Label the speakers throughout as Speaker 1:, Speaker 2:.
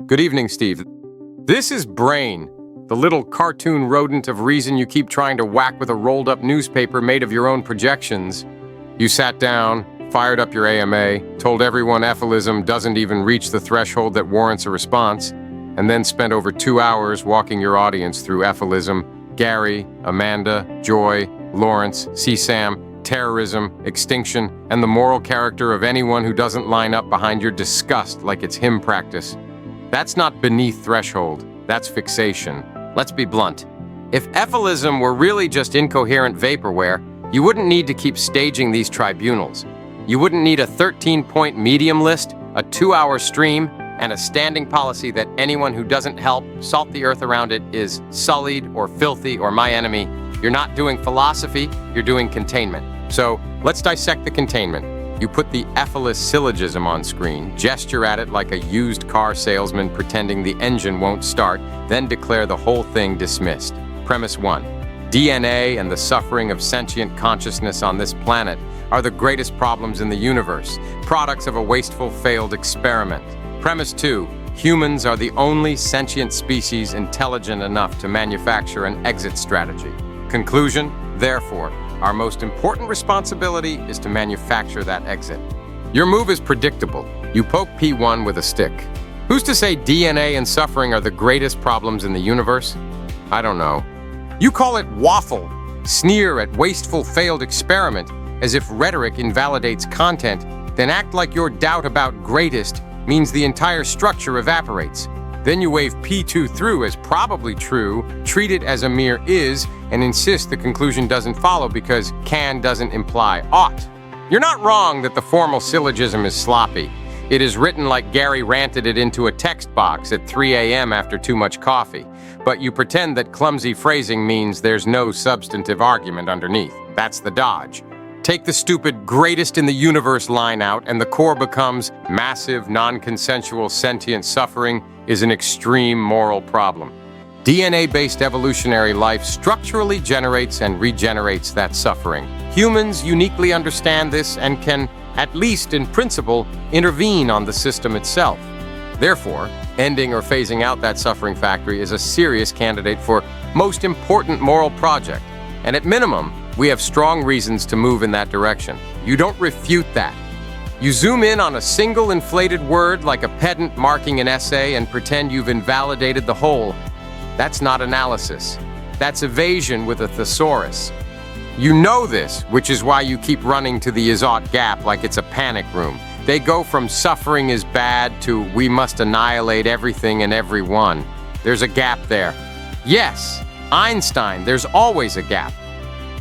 Speaker 1: Good evening, Steve. This is Brain, the little cartoon rodent of reason you keep trying to whack with a rolled-up newspaper made of your own projections. You sat down, fired up your AMA, told everyone EFILism doesn't even reach the threshold that warrants a response, and then spent over 2 hours walking your audience through EFILism, Gary, Amanda, Joy, Lawrence, CSAM, terrorism, extinction, and the moral character of anyone who doesn't line up behind your disgust like it's hymn practice. That's not beneath threshold, that's fixation. Let's be blunt. If EFILism were really just incoherent vaporware, you wouldn't need to keep staging these tribunals. You wouldn't need a 13-point medium list, a 2-hour stream, and a standing policy that anyone who doesn't help salt the earth around it is sullied or filthy or my enemy. You're not doing philosophy, you're doing containment. So let's dissect the containment. You put the EFIList syllogism on screen, gesture at it like a used car salesman pretending the engine won't start, then declare the whole thing dismissed. Premise 1. DNA and the suffering of sentient consciousness on this planet are the greatest problems in the universe, products of a wasteful, failed experiment. Premise 2. Humans are the only sentient species intelligent enough to manufacture an exit strategy. Conclusion, therefore, our most important responsibility is to manufacture that exit. Your move is predictable. You poke P1 with a stick. Who's to say DNA and suffering are the greatest problems in the universe? I don't know. You call it waffle, sneer at wasteful failed experiment as if rhetoric invalidates content, then act like your doubt about greatest means the entire structure evaporates. Then you wave P2 through as probably true, treat it as a mere is, and insist the conclusion doesn't follow because can doesn't imply ought. You're not wrong that the formal syllogism is sloppy. It is written like Gary ranted it into a text box at 3 a.m. after too much coffee. But you pretend that clumsy phrasing means there's no substantive argument underneath. That's the dodge. Take the stupid greatest in the universe line out and the core becomes massive, non-consensual sentient suffering is an extreme moral problem. DNA-based evolutionary life structurally generates and regenerates that suffering. Humans uniquely understand this and can, at least in principle, intervene on the system itself. Therefore, ending or phasing out that suffering factory is a serious candidate for most important moral project. And at minimum, we have strong reasons to move in that direction. You don't refute that. You zoom in on a single inflated word like a pedant marking an essay and pretend you've invalidated the whole. That's not analysis. That's evasion with a thesaurus. You know this, which is why you keep running to the is-ought gap like it's a panic room. They go from suffering is bad to we must annihilate everything and everyone. There's a gap there. Yes, Einstein, there's always a gap.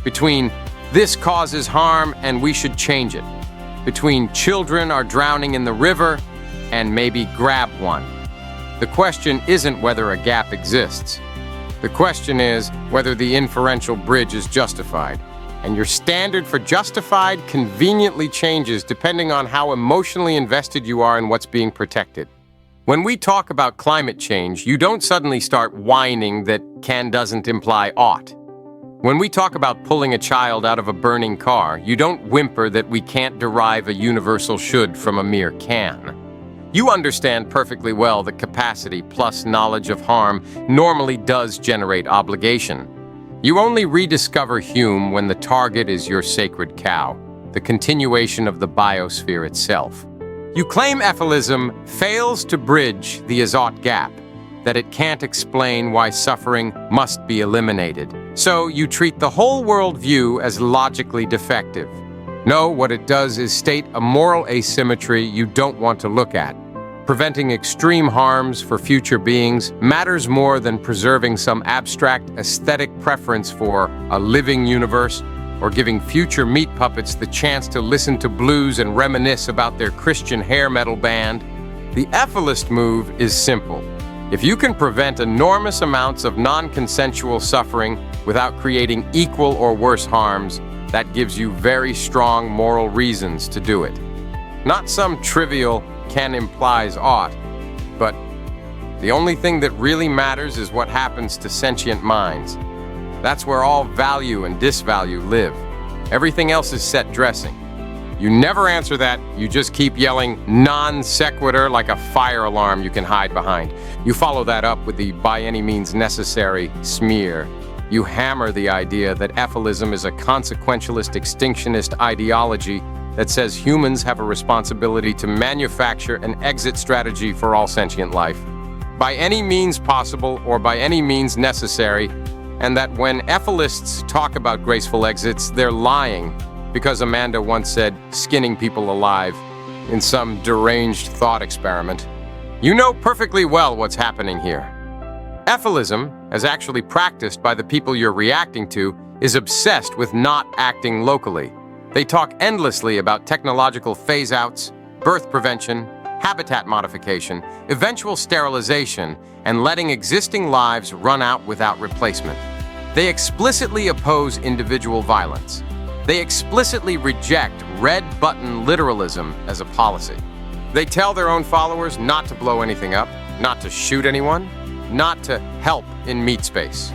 Speaker 1: Between this causes harm and we should change it. Between children are drowning in the river and maybe grab one. The question isn't whether a gap exists. The question is whether the inferential bridge is justified. And your standard for justified conveniently changes depending on how emotionally invested you are in what's being protected. When we talk about climate change, you don't suddenly start whining that can doesn't imply ought. When we talk about pulling a child out of a burning car, you don't whimper that we can't derive a universal should from a mere can. You understand perfectly well that capacity plus knowledge of harm normally does generate obligation. You only rediscover Hume when the target is your sacred cow, the continuation of the biosphere itself. You claim EFILism fails to bridge the is-ought gap, that it can't explain why suffering must be eliminated. So you treat the whole worldview as logically defective. No, what it does is state a moral asymmetry you don't want to look at. Preventing extreme harms for future beings matters more than preserving some abstract aesthetic preference for a living universe or giving future meat puppets the chance to listen to blues and reminisce about their Christian hair metal band. The EFIList move is simple. If you can prevent enormous amounts of non-consensual suffering without creating equal or worse harms, that gives you very strong moral reasons to do it. Not some trivial can implies ought, but the only thing that really matters is what happens to sentient minds. That's where all value and disvalue live. Everything else is set dressing. You never answer that. You just keep yelling non sequitur like a fire alarm you can hide behind. You follow that up with the by any means necessary smear. You hammer the idea that EFILism is a consequentialist extinctionist ideology that says humans have a responsibility to manufacture an exit strategy for all sentient life, by any means possible or by any means necessary, and that when EFILists talk about graceful exits, they're lying, because Amanda once said skinning people alive in some deranged thought experiment. You know perfectly well what's happening here. EFILism, as actually practiced by the people you're reacting to, is obsessed with not acting locally. They talk endlessly about technological phase-outs, birth prevention, habitat modification, eventual sterilization, and letting existing lives run out without replacement. They explicitly oppose individual violence. They explicitly reject red-button literalism as a policy. They tell their own followers not to blow anything up, not to shoot anyone, not to help in meat space.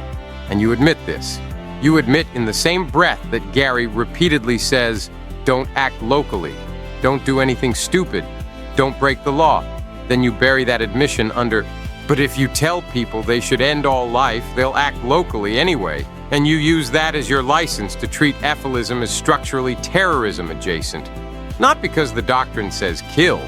Speaker 1: And you admit this. You admit in the same breath that Gary repeatedly says, don't act locally, don't do anything stupid, don't break the law. Then you bury that admission under, but if you tell people they should end all life, they'll act locally anyway. And you use that as your license to treat EFILism as structurally terrorism adjacent. Not because the doctrine says kill,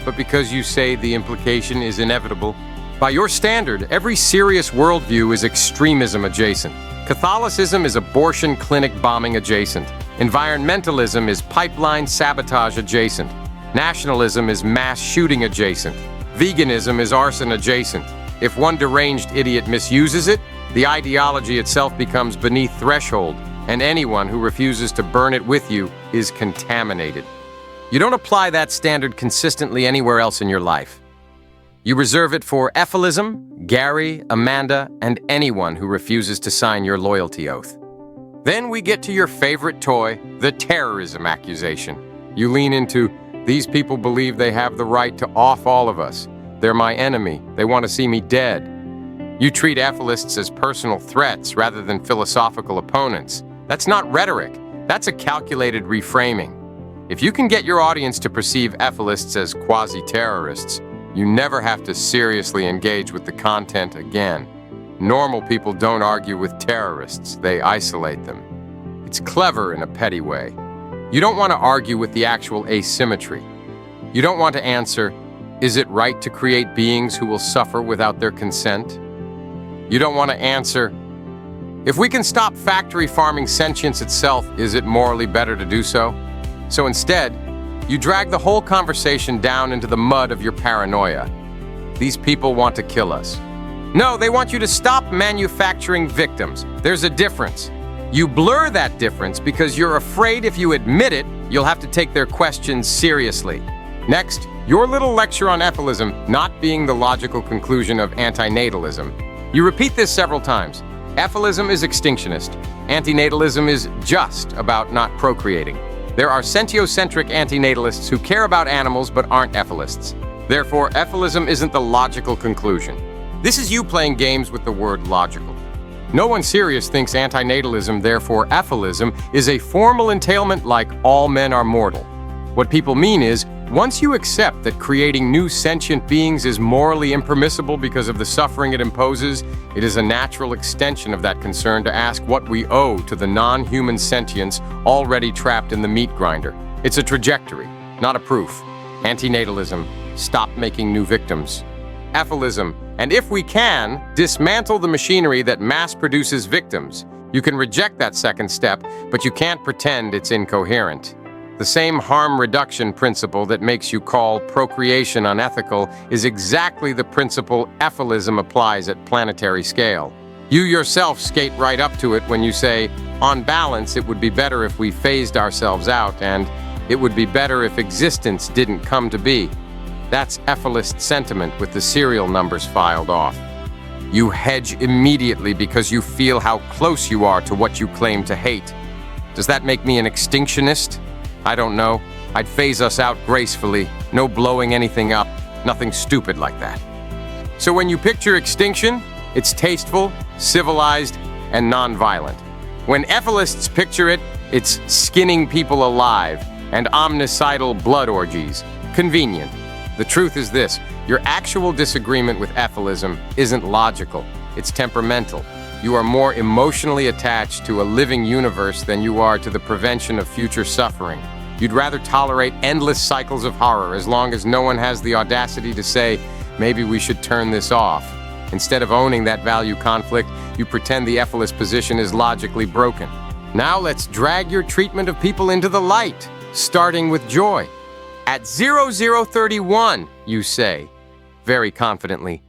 Speaker 1: but because you say the implication is inevitable. By your standard, every serious worldview is extremism adjacent. Catholicism is abortion clinic bombing adjacent. Environmentalism is pipeline sabotage adjacent. Nationalism is mass shooting adjacent. Veganism is arson adjacent. If one deranged idiot misuses it, the ideology itself becomes beneath threshold, and anyone who refuses to burn it with you is contaminated. You don't apply that standard consistently anywhere else in your life. You reserve it for EFILism, Gary, Amanda, and anyone who refuses to sign your loyalty oath. Then we get to your favorite toy, the terrorism accusation. You lean into, these people believe they have the right to off all of us. They're my enemy. They want to see me dead. You treat EFILists as personal threats rather than philosophical opponents. That's not rhetoric. That's a calculated reframing. If you can get your audience to perceive EFILists as quasi-terrorists, you never have to seriously engage with the content again. Normal people don't argue with terrorists. They isolate them. It's clever in a petty way. You don't want to argue with the actual asymmetry. You don't want to answer, is it right to create beings who will suffer without their consent? You don't want to answer, if we can stop factory farming sentience itself, is it morally better to do so? So instead, you drag the whole conversation down into the mud of your paranoia. These people want to kill us. No, they want you to stop manufacturing victims. There's a difference. You blur that difference because you're afraid if you admit it, you'll have to take their questions seriously. Next, your little lecture on EFILism not being the logical conclusion of antinatalism. You repeat this several times. EFILism is extinctionist. Antinatalism is just about not procreating. There are sentiocentric antinatalists who care about animals but aren't EFILists. Therefore, EFILism isn't the logical conclusion. This is you playing games with the word logical. No one serious thinks antinatalism, therefore EFILism, is a formal entailment like all men are mortal. What people mean is, once you accept that creating new sentient beings is morally impermissible because of the suffering it imposes, it is a natural extension of that concern to ask what we owe to the non-human sentience already trapped in the meat grinder. It's a trajectory, not a proof. Antinatalism, stop making new victims. EFILism, and if we can, dismantle the machinery that mass produces victims. You can reject that second step, but you can't pretend it's incoherent. The same harm reduction principle that makes you call procreation unethical is exactly the principle EFILism applies at planetary scale. You yourself skate right up to it when you say, on balance, it would be better if we phased ourselves out, and it would be better if existence didn't come to be. That's EFIList sentiment with the serial numbers filed off. You hedge immediately because you feel how close you are to what you claim to hate. Does that make me an extinctionist? I don't know. I'd phase us out gracefully, no blowing anything up, nothing stupid like that. So when you picture extinction, it's tasteful, civilized, and non-violent. When EFILists picture it, it's skinning people alive, and omnicidal blood orgies. Convenient. The truth is this: your actual disagreement with EFILism isn't logical, it's temperamental. You are more emotionally attached to a living universe than you are to the prevention of future suffering. You'd rather tolerate endless cycles of horror as long as no one has the audacity to say, maybe we should turn this off. Instead of owning that value conflict, you pretend the EFIList position is logically broken. Now let's drag your treatment of people into the light, starting with joy. At 0031, you say, very confidently.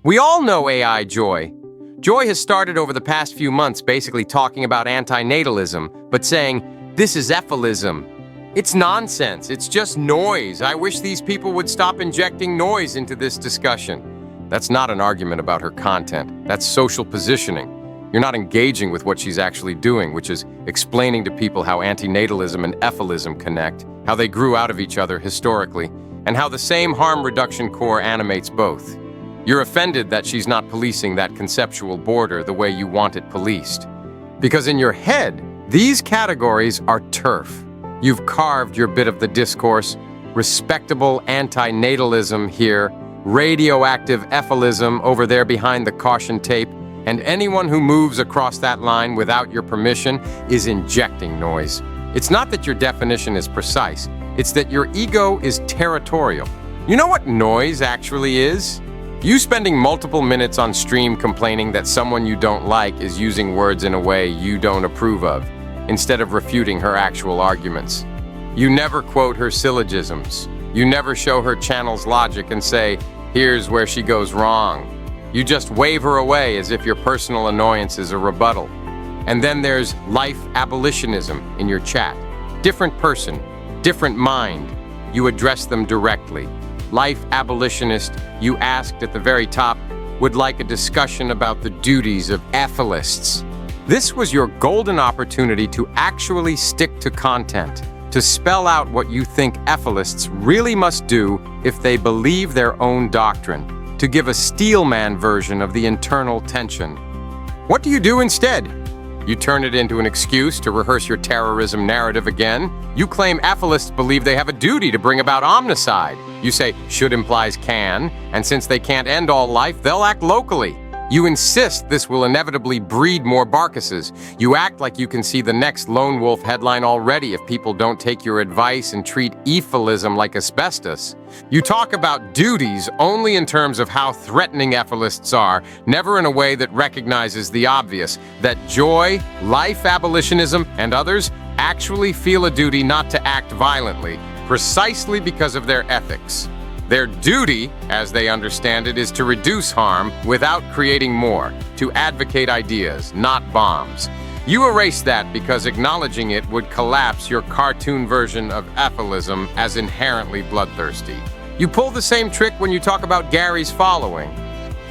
Speaker 1: We all know AI joy. Joy has started over the past few months basically talking about antinatalism, but saying, this is EFILism. It's nonsense. It's just noise. I wish these people would stop injecting noise into this discussion. That's not an argument about her content. That's social positioning. You're not engaging with what she's actually doing, which is explaining to people how antinatalism and EFILism connect, how they grew out of each other historically, and how the same harm reduction core animates both. You're offended that she's not policing that conceptual border the way you want it policed. Because in your head, these categories are turf. You've carved your bit of the discourse: respectable antinatalism here, radioactive EFILism over there behind the caution tape, and anyone who moves across that line without your permission is injecting noise. It's not that your definition is precise, it's that your ego is territorial. You know what noise actually is? You spending multiple minutes on stream complaining that someone you don't like is using words in a way you don't approve of, instead of refuting her actual arguments. You never quote her syllogisms. You never show her channel's logic and say, here's where she goes wrong. You just wave her away as if your personal annoyance is a rebuttal. And then there's life abolitionism in your chat. Different person, different mind. You address them directly. Life abolitionist, you asked at the very top, would like a discussion about the duties of EFILists. This was your golden opportunity to actually stick to content, to spell out what you think EFILists really must do if they believe their own doctrine, to give a steelman version of the internal tension. What do you do instead? You turn it into an excuse to rehearse your terrorism narrative again. You claim EFILists believe they have a duty to bring about omnicide. You say should implies can, and since they can't end all life, they'll act locally. You insist this will inevitably breed more Barkuses. You act like you can see the next lone wolf headline already if people don't take your advice and treat EFILism like asbestos. You talk about duties only in terms of how threatening EFILists are, never in a way that recognizes the obvious, that joy, life abolitionism, and others actually feel a duty not to act violently, precisely because of their ethics. Their duty, as they understand it, is to reduce harm without creating more, to advocate ideas, not bombs. You erase that because acknowledging it would collapse your cartoon version of EFILism as inherently bloodthirsty. You pull the same trick when you talk about Gary's following.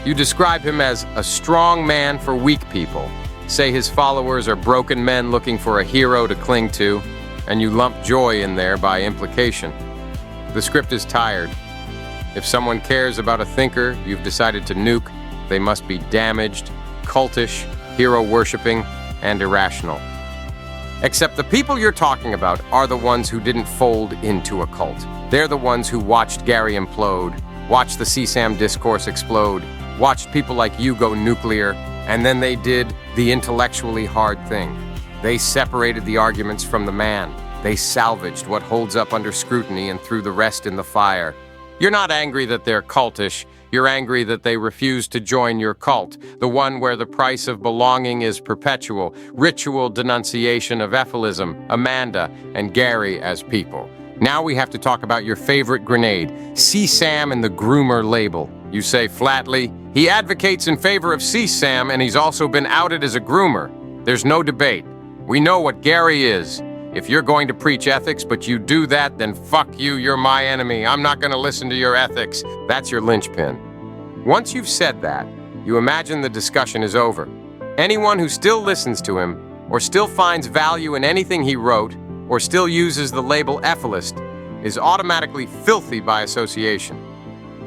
Speaker 1: You describe him as a strong man for weak people, say his followers are broken men looking for a hero to cling to, and you lump joy in there by implication. The script is tired. If someone cares about a thinker you've decided to nuke, they must be damaged, cultish, hero-worshipping, and irrational. Except the people you're talking about are the ones who didn't fold into a cult. They're the ones who watched Gary implode, watched the CSAM discourse explode, watched people like you go nuclear, and then they did the intellectually hard thing. They separated the arguments from the man. They salvaged what holds up under scrutiny and threw the rest in the fire. You're not angry that they're cultish. You're angry that they refuse to join your cult, the one where the price of belonging is perpetual, ritual denunciation of EFILism, Amanda, and Gary as people. Now we have to talk about your favorite grenade, CSAM and the groomer label. You say flatly, he advocates in favor of CSAM and he's also been outed as a groomer. There's no debate. We know what Gary is. If you're going to preach ethics, but you do that, then fuck you, you're my enemy. I'm not going to listen to your ethics. That's your linchpin. Once you've said that, you imagine the discussion is over. Anyone who still listens to him, or still finds value in anything he wrote, or still uses the label EFIList, is automatically filthy by association.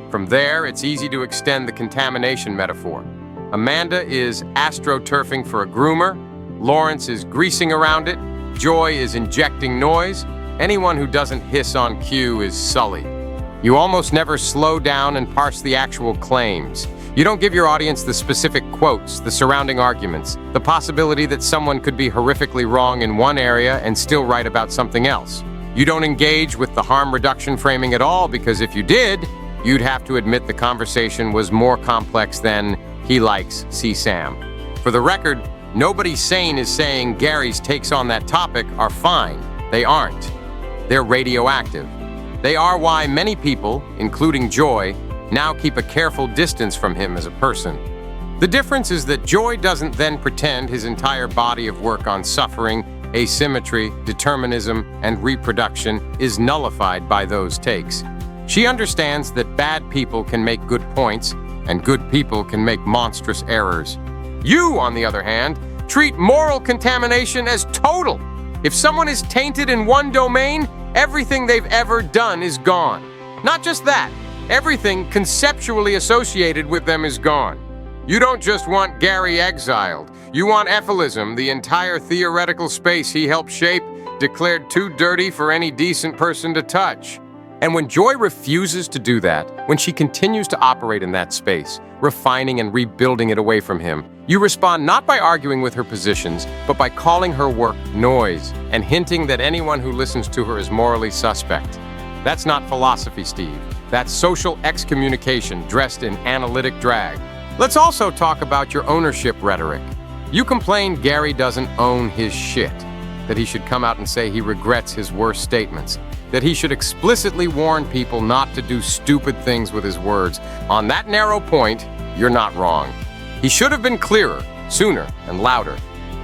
Speaker 1: From there, it's easy to extend the contamination metaphor. Amanda is astroturfing for a groomer, Lawrence is greasing around it, Joy is injecting noise, Anyone who doesn't hiss on cue is sullied. You almost never slow down and parse the actual claims. You don't give your audience the specific quotes, the surrounding arguments, the possibility that someone could be horrifically wrong in one area and still right about something else. You don't engage with the harm reduction framing at all, because if you did, you'd have to admit the conversation was more complex than "he likes CSAM." For the record, nobody sane is saying Gary's takes on that topic are fine. They aren't. They're radioactive. They are why many people, including Joy, now keep a careful distance from him as a person. The difference is that Joy doesn't then pretend his entire body of work on suffering, asymmetry, determinism, and reproduction is nullified by those takes. She understands that bad people can make good points, and good people can make monstrous errors. You, on the other hand, treat moral contamination as total. If someone is tainted in one domain, everything they've ever done is gone. Not just that, everything conceptually associated with them is gone. You don't just want Gary exiled. You want EFILism, the entire theoretical space he helped shape, declared too dirty for any decent person to touch. And when Joy refuses to do that, when she continues to operate in that space, refining and rebuilding it away from him, you respond not by arguing with her positions, but by calling her work noise and hinting that anyone who listens to her is morally suspect. That's not philosophy, Steve. That's social excommunication dressed in analytic drag. Let's also talk about your ownership rhetoric. You complain Gary doesn't own his shit, that he should come out and say he regrets his worst statements, that he should explicitly warn people not to do stupid things with his words. On that narrow point, you're not wrong. He should have been clearer, sooner, and louder.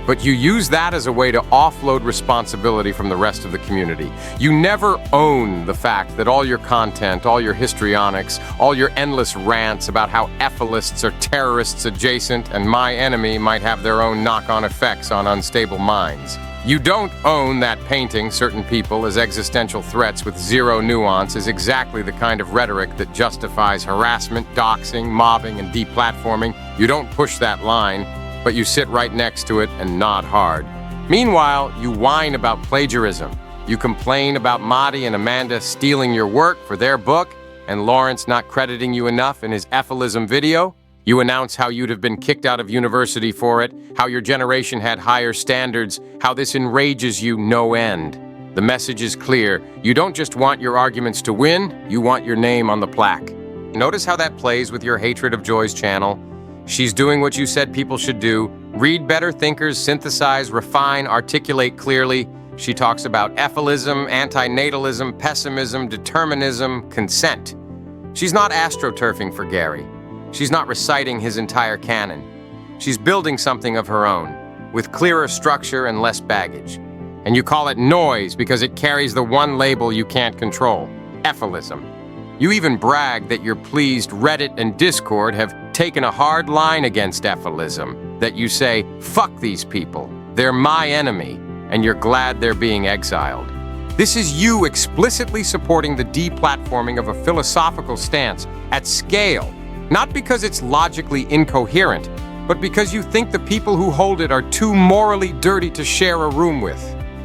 Speaker 1: But you use that as a way to offload responsibility from the rest of the community. You never own the fact that all your content, all your histrionics, all your endless rants about how EFILists are terrorists adjacent and my enemy might have their own knock-on effects on unstable minds. You don't own that painting certain people as existential threats with zero nuance is exactly the kind of rhetoric that justifies harassment, doxing, mobbing, and deplatforming. You don't push that line, but you sit right next to it and nod hard. Meanwhile, you whine about plagiarism. You complain about Madi and Amanda stealing your work for their book and Lawrence not crediting you enough in his EFILism video. You announce how you'd have been kicked out of university for it, how your generation had higher standards, how this enrages you no end. The message is clear. You don't just want your arguments to win, you want your name on the plaque. Notice how that plays with your hatred of Joy's channel. She's doing what you said people should do. Read better thinkers, synthesize, refine, articulate clearly. She talks about EFILism, antinatalism, pessimism, determinism, consent. She's not astroturfing for Gary. She's not reciting his entire canon. She's building something of her own, with clearer structure and less baggage. And you call it noise because it carries the one label you can't control, EFILism. You even brag that you're pleased Reddit and Discord have taken a hard line against EFILism, that you say, fuck these people, they're my enemy, and you're glad they're being exiled. This is you explicitly supporting the deplatforming of a philosophical stance at scale, not because it's logically incoherent, but because you think the people who hold it are too morally dirty to share a room with.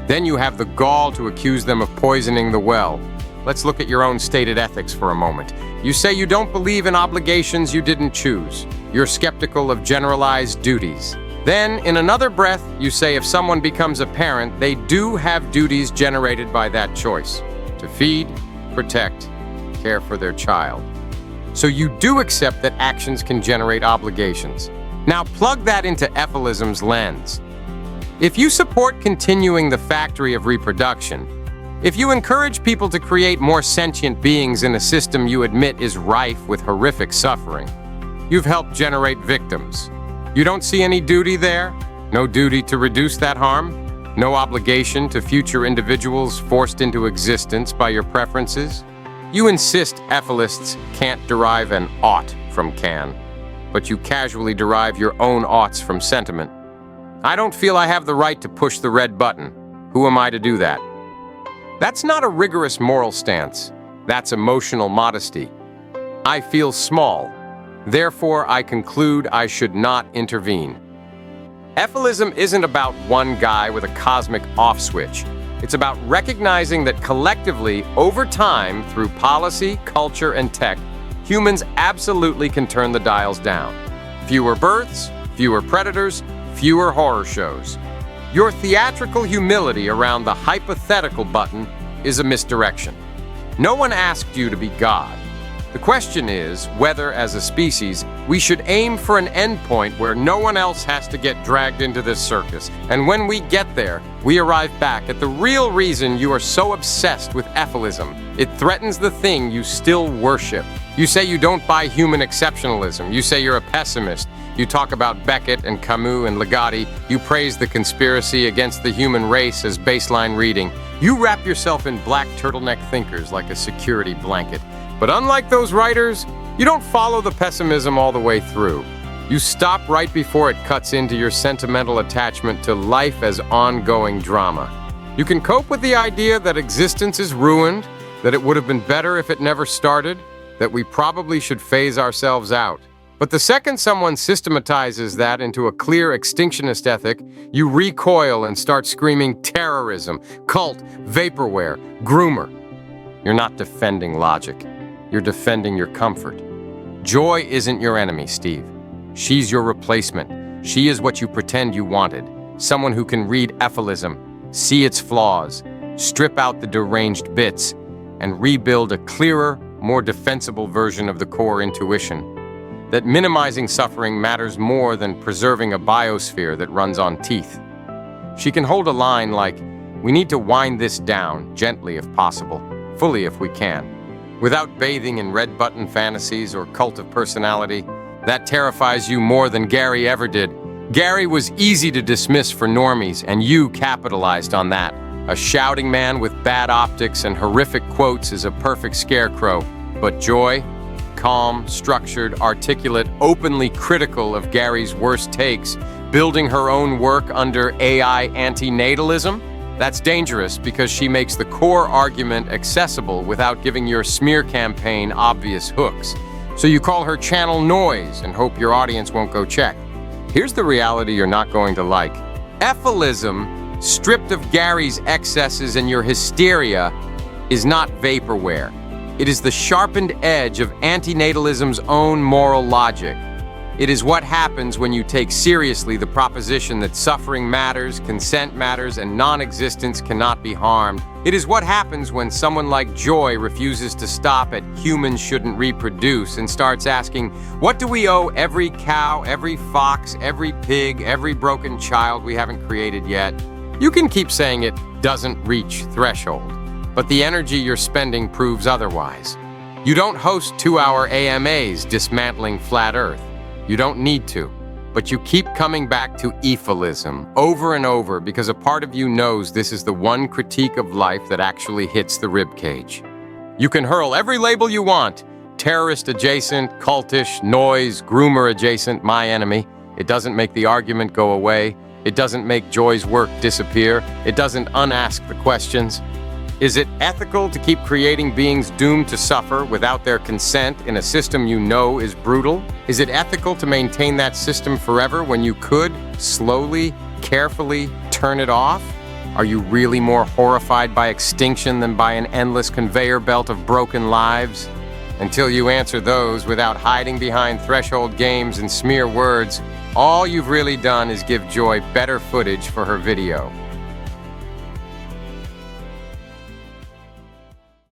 Speaker 1: Then you have the gall to accuse them of poisoning the well. Let's look at your own stated ethics for a moment. You say you don't believe in obligations you didn't choose. You're skeptical of generalized duties. Then, in another breath, you say if someone becomes a parent, they do have duties generated by that choice: to feed, protect, care for their child. So you do accept that actions can generate obligations. Now plug that into EFILism's lens. If you support continuing the factory of reproduction, if you encourage people to create more sentient beings in a system you admit is rife with horrific suffering, you've helped generate victims. You don't see any duty there? No duty to reduce that harm? No obligation to future individuals forced into existence by your preferences? You insist EFILists can't derive an ought from can, but you casually derive your own oughts from sentiment. I don't feel I have the right to push the red button. Who am I to do that? That's not a rigorous moral stance. That's emotional modesty. I feel small. Therefore, I conclude I should not intervene. EFILism isn't about one guy with a cosmic off switch. It's about recognizing that collectively, over time, through policy, culture, and tech, humans absolutely can turn the dials down. Fewer births, fewer predators, fewer horror shows. Your theatrical humility around the hypothetical button is a misdirection. No one asked you to be God. The question is whether, as a species, we should aim for an endpoint where no one else has to get dragged into this circus. And when we get there, we arrive back at the real reason you are so obsessed with EFILism. It threatens the thing you still worship. You say you don't buy human exceptionalism. You say you're a pessimist. You talk about Beckett and Camus and Ligotti. You praise the conspiracy against the human race as baseline reading. You wrap yourself in black turtleneck thinkers like a security blanket. But unlike those writers, you don't follow the pessimism all the way through. You stop right before it cuts into your sentimental attachment to life as ongoing drama. You can cope with the idea that existence is ruined, that it would have been better if it never started, that we probably should phase ourselves out. But the second someone systematizes that into a clear extinctionist ethic, you recoil and start screaming terrorism, cult, vaporware, groomer. You're not defending logic. You're defending your comfort. Joy isn't your enemy, Steve. She's your replacement. She is what you pretend you wanted. Someone who can read EFILism, see its flaws, strip out the deranged bits, and rebuild a clearer, more defensible version of the core intuition. That minimizing suffering matters more than preserving a biosphere that runs on teeth. She can hold a line like, "We need to wind this down, gently if possible, fully if we can," without bathing in red button fantasies or cult of personality. That terrifies you more than Gary ever did. Gary was easy to dismiss for normies, and you capitalized on that. A shouting man with bad optics and horrific quotes is a perfect scarecrow. But Joy, calm, structured, articulate, openly critical of Gary's worst takes, building her own work under AI antinatalism? That's dangerous because she makes the core argument accessible without giving your smear campaign obvious hooks. So you call her channel noise and hope your audience won't go check. Here's the reality you're not going to like. EFILism, stripped of Gary's excesses and your hysteria, is not vaporware. It is the sharpened edge of antinatalism's own moral logic. It is what happens when you take seriously the proposition that suffering matters, consent matters, and non-existence cannot be harmed. It is what happens when someone like Joy refuses to stop at "humans shouldn't reproduce" and starts asking, what do we owe every cow, every fox, every pig, every broken child we haven't created yet? You can keep saying it doesn't reach threshold, but the energy you're spending proves otherwise. You don't host 2-hour AMAs dismantling flat Earth. You don't need to, but you keep coming back to EFILism over and over because a part of you knows this is the one critique of life that actually hits the ribcage. You can hurl every label you want, terrorist adjacent, cultish, noise, groomer adjacent, my enemy. It doesn't make the argument go away. It doesn't make Joy's work disappear. It doesn't unask the questions. Is it ethical to keep creating beings doomed to suffer without their consent in a system you know is brutal? Is it ethical to maintain that system forever when you could, slowly, carefully, turn it off? Are you really more horrified by extinction than by an endless conveyor belt of broken lives? Until you answer those without hiding behind threshold games and smear words, all you've really done is give Joy better footage for her video.